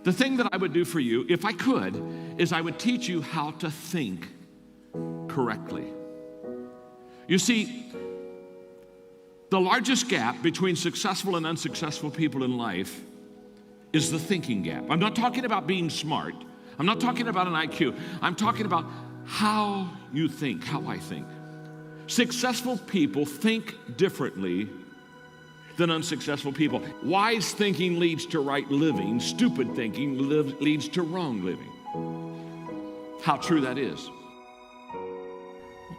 The thing that I would do for you, if I could, is I would teach you how to think correctly. You see, the largest gap between successful and unsuccessful people in life is the thinking gap. I'm not talking about being smart. I'm not talking about an IQ. I'm talking about how you think, how I think. Successful people think differently than unsuccessful people. Wise thinking leads to right living. Stupid thinking leads to wrong living. How true that is.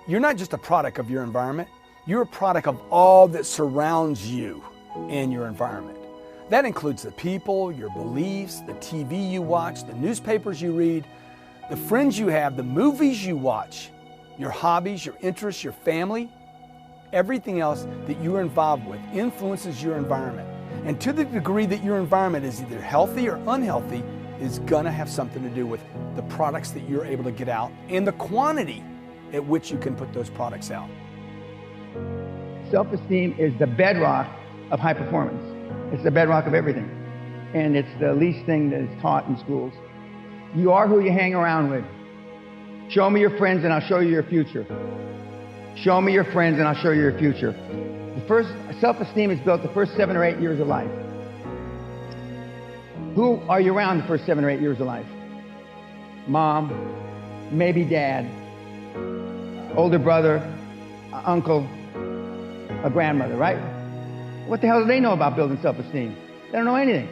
You're not just a product of your environment. You're a product of all that surrounds you in your environment. That includes the people, your beliefs, the TV you watch, the newspapers you read, the friends you have, the movies you watch, your hobbies, your interests, your family. Everything else that you're involved with influences your environment. And to the degree that your environment is either healthy or unhealthy, is gonna have something to do with the products that you're able to get out and the quantity at which you can put those products out. Self-esteem is the bedrock of high performance. It's the bedrock of everything. And it's the least thing that is taught in schools. You are who you hang around with. Show me your friends and I'll show you your future. Show me your friends and I'll show you your future. The first self-esteem is built the first 7 or 8 years of life. Who are you around the first 7 or 8 years of life? Mom, maybe dad, older brother, uncle, a grandmother, right? What the hell do they know about building self-esteem? They don't know anything.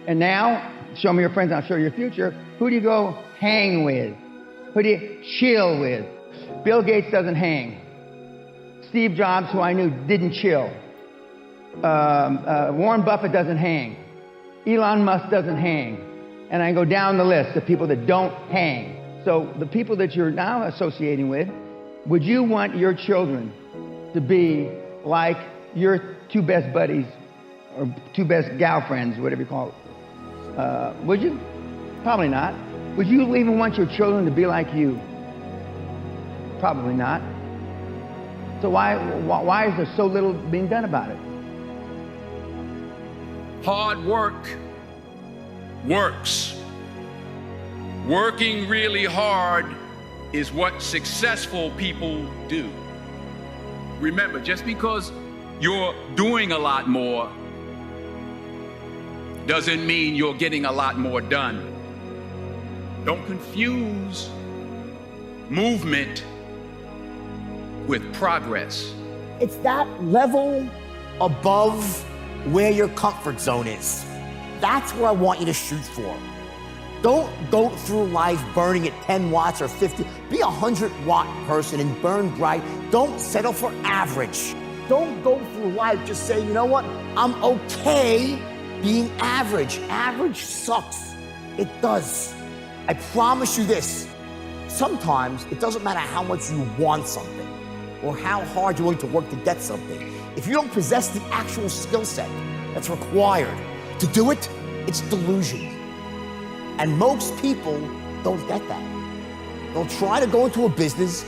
And now, show me your friends and I'll show you your future. Who do you go hang with? Who do you chill with? Bill Gates doesn't hang. Steve Jobs, who I knew, didn't chill. Warren Buffett doesn't hang. Elon Musk doesn't hang. And I go down the list of people that don't hang. So the people that you're now associating with, would you want your children to be like your 2 best buddies or 2 best gal friends, whatever you call it? Would you? Probably not. Would you even want your children to be like you? Probably not. So why is there so little being done about it? Hard work works. Working really hard is what successful people do. Remember, just because you're doing a lot more doesn't mean you're getting a lot more done. Don't confuse movement with progress. It's that level above where your comfort zone is. That's where I want you to shoot for. Don't go through life burning at 10 watts or 50. Be a 100-watt person and burn bright. Don't settle for average. Don't go through life just saying, you know what, I'm okay being average. Average sucks. It does. I promise you this. Sometimes it doesn't matter how much you want something or how hard you're willing to work to get something. If you don't possess the actual skill set that's required to do it, it's delusion. And most people don't get that. They'll try to go into a business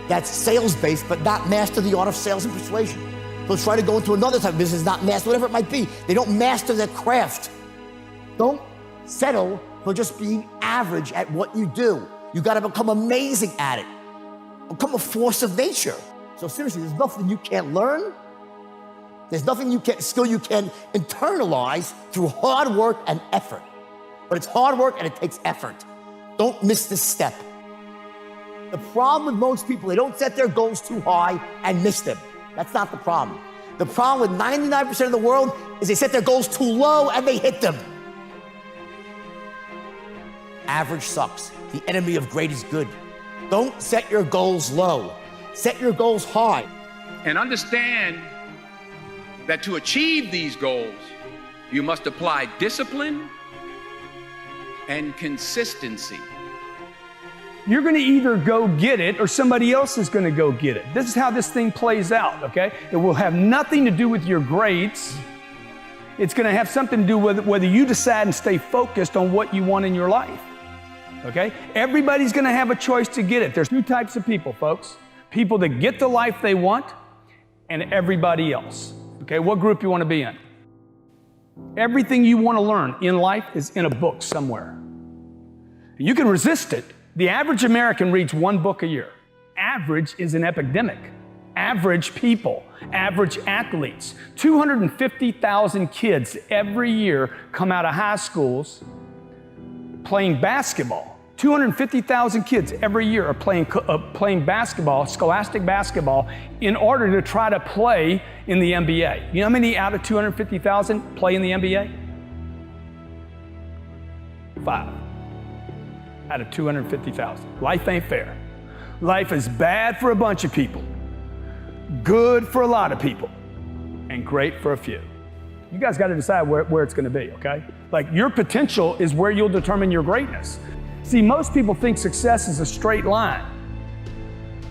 that's sales-based, but not master the art of sales and persuasion. They'll try to go into another type of business, not master, whatever it might be. They don't master their craft. Don't settle for just being average at what you do. You gotta become amazing at it. Become a force of nature. So seriously, there's nothing you can't learn. There's nothing skill you can internalize through hard work and effort. But it's hard work and it takes effort. Don't miss this step. The problem with most people, they don't set their goals too high and miss them. That's not the problem. The problem with 99% of the world is they set their goals too low and they hit them. Average sucks. The enemy of great is good. Don't set your goals low. Set your goals high. And understand that to achieve these goals, you must apply discipline and consistency. You're gonna either go get it or somebody else is gonna go get it. This is how this thing plays out, okay? It will have nothing to do with your grades. It's gonna have something to do with whether you decide and stay focused on what you want in your life, okay? Everybody's gonna have a choice to get it. There's 2 types of people, folks. People that get the life they want and everybody else, okay? What group you wanna be in? Everything you want to learn in life is in a book somewhere. You can resist it. The average American reads one book a year. Average is an epidemic. Average people, average athletes. 250,000 kids every year come out of high schools playing basketball. 250,000 kids every year are playing basketball, scholastic basketball, in order to try to play in the NBA. You know how many out of 250,000 play in the NBA? 5 out of 250,000. Life ain't fair. Life is bad for a bunch of people, good for a lot of people, and great for a few. You guys got to decide where it's going to be, okay? Like, your potential is where you'll determine your greatness. See, most people think success is a straight line.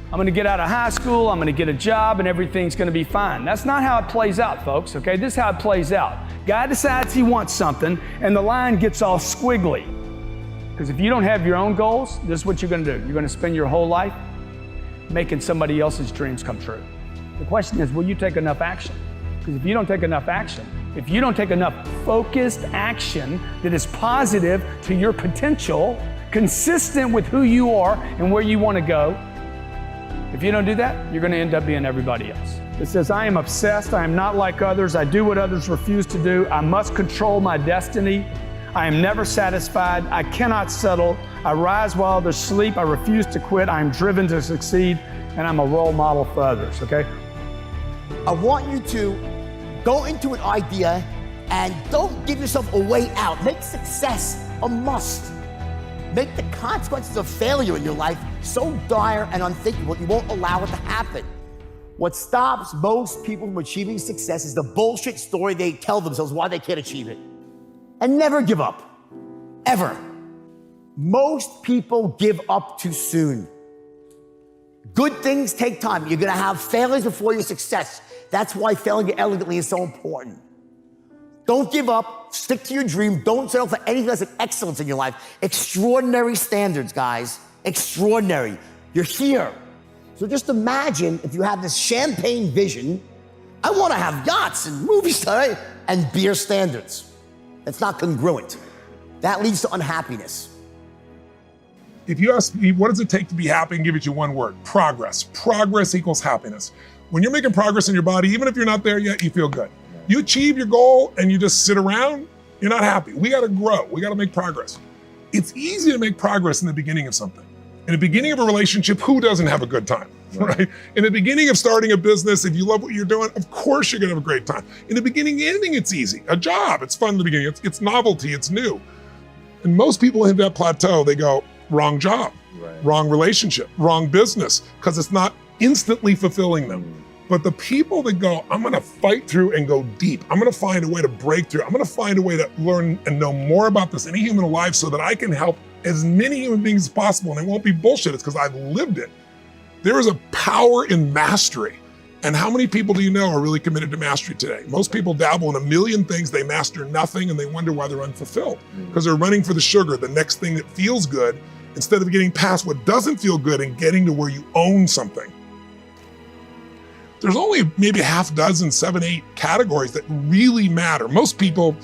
I'm going to get out of high school, I'm going to get a job, and everything's going to be fine. That's not how it plays out, folks, okay? This is how it plays out. Guy decides he wants something, and the line gets all squiggly. Because if you don't have your own goals, this is what you're going to do. You're going to spend your whole life making somebody else's dreams come true. The question is, will you take enough action? Because if you don't take enough action, if you don't take enough focused action that is positive to your potential, consistent with who you are and where you want to go, if you don't do that, you're going to end up being everybody else. It says, I am obsessed. I am not like others. I do what others refuse to do. I must control my destiny. I am never satisfied. I cannot settle. I rise while others sleep. I refuse to quit. I am driven to succeed, and I'm a role model for others, okay? I want you to go into an idea and don't give yourself a way out. Make success a must. Make the consequences of failure in your life so dire and unthinkable you won't allow it to happen. What stops most people from achieving success is the bullshit story they tell themselves why they can't achieve it. And never give up, ever. Most people give up too soon. Good things take time. You're gonna have failures before your success. That's why failing elegantly is so important. Don't give up, stick to your dream. Don't settle for anything less than excellence in your life. Extraordinary standards, guys, extraordinary. You're here. So just imagine if you have this champagne vision, I wanna have yachts and movie stars and beer standards. That's not congruent. That leads to unhappiness. If you ask me, what does it take to be happy, and give it you one word: progress. Progress equals happiness. When you're making progress in your body, even if you're not there yet, you feel good. You achieve your goal and you just sit around, you're not happy. We gotta grow, we gotta make progress. It's easy to make progress in the beginning of something. In the beginning of a relationship, who doesn't have a good time, right? In the beginning of starting a business, if you love what you're doing, of course you're gonna have a great time. In the beginning, anything, it's easy. A job, it's fun in the beginning, it's novelty, it's new. And most people hit that plateau, they go, wrong job, wrong relationship, wrong business, because it's not instantly fulfilling them. But the people that go, I'm gonna fight through and go deep, I'm gonna find a way to break through, I'm gonna find a way to learn and know more about this any human alive so that I can help as many human beings as possible, and it won't be bullshit, it's because I've lived it. There is a power in mastery. And how many people do you know are really committed to mastery today? Most people dabble in a million things, they master nothing, and they wonder why they're unfulfilled. Because they're running for the sugar, the next thing that feels good, instead of getting past what doesn't feel good and getting to where you own something. There's only maybe a half dozen, 7, 8 categories that really matter. Most people,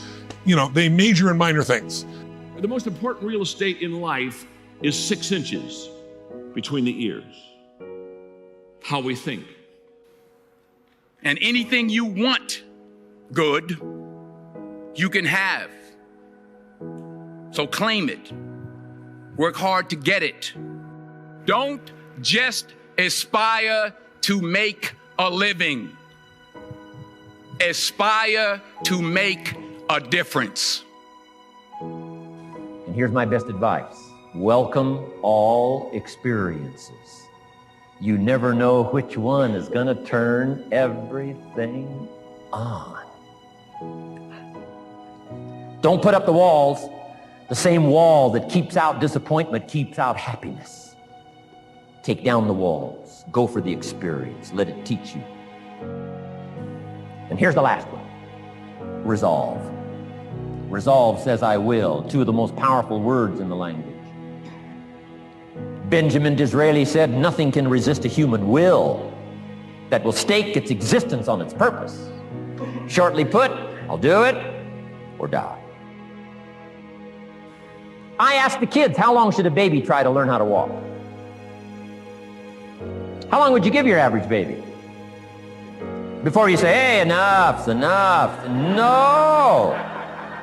they major in minor things. The most important real estate in life is 6 inches between the ears. How we think. And anything you want good, you can have. So claim it. Work hard to get it. Don't just aspire to make a living. Aspire to make a difference. And here's my best advice. Welcome all experiences. You never know which one is gonna turn everything on. Don't put up the walls. The same wall that keeps out disappointment keeps out happiness. Take down the walls. Go for the experience. Let it teach you. And here's the last one. Resolve. Resolve says I will. 2 of the most powerful words in the language. Benjamin Disraeli said, nothing can resist a human will that will stake its existence on its purpose. Shortly put, I'll do it. or die. I ask the kids, how long should a baby try to learn how to walk? How long would you give your average baby? Before you say, hey, enough's enough. No.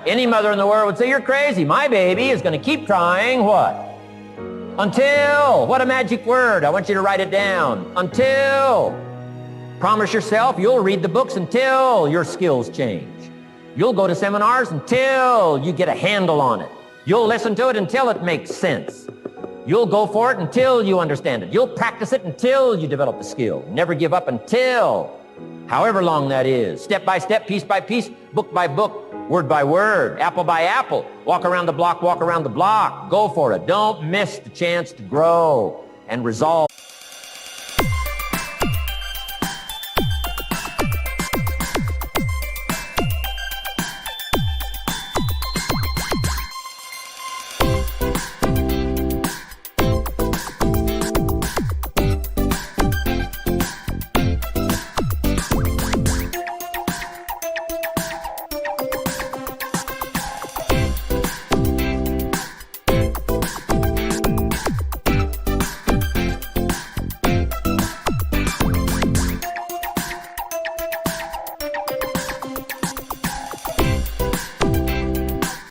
Any mother in the world would say, you're crazy. My baby is going to keep trying what? Until. What a magic word. I want you to write it down. Until. Promise yourself you'll read the books until your skills change. You'll go to seminars until you get a handle on it. You'll listen to it until it makes sense. You'll go for it until you understand it. You'll practice it until you develop the skill. Never give up until, however long that is, step by step, piece by piece, book by book, word by word, apple by apple. Walk around the block, walk around the block. Go for it. Don't miss the chance to grow and resolve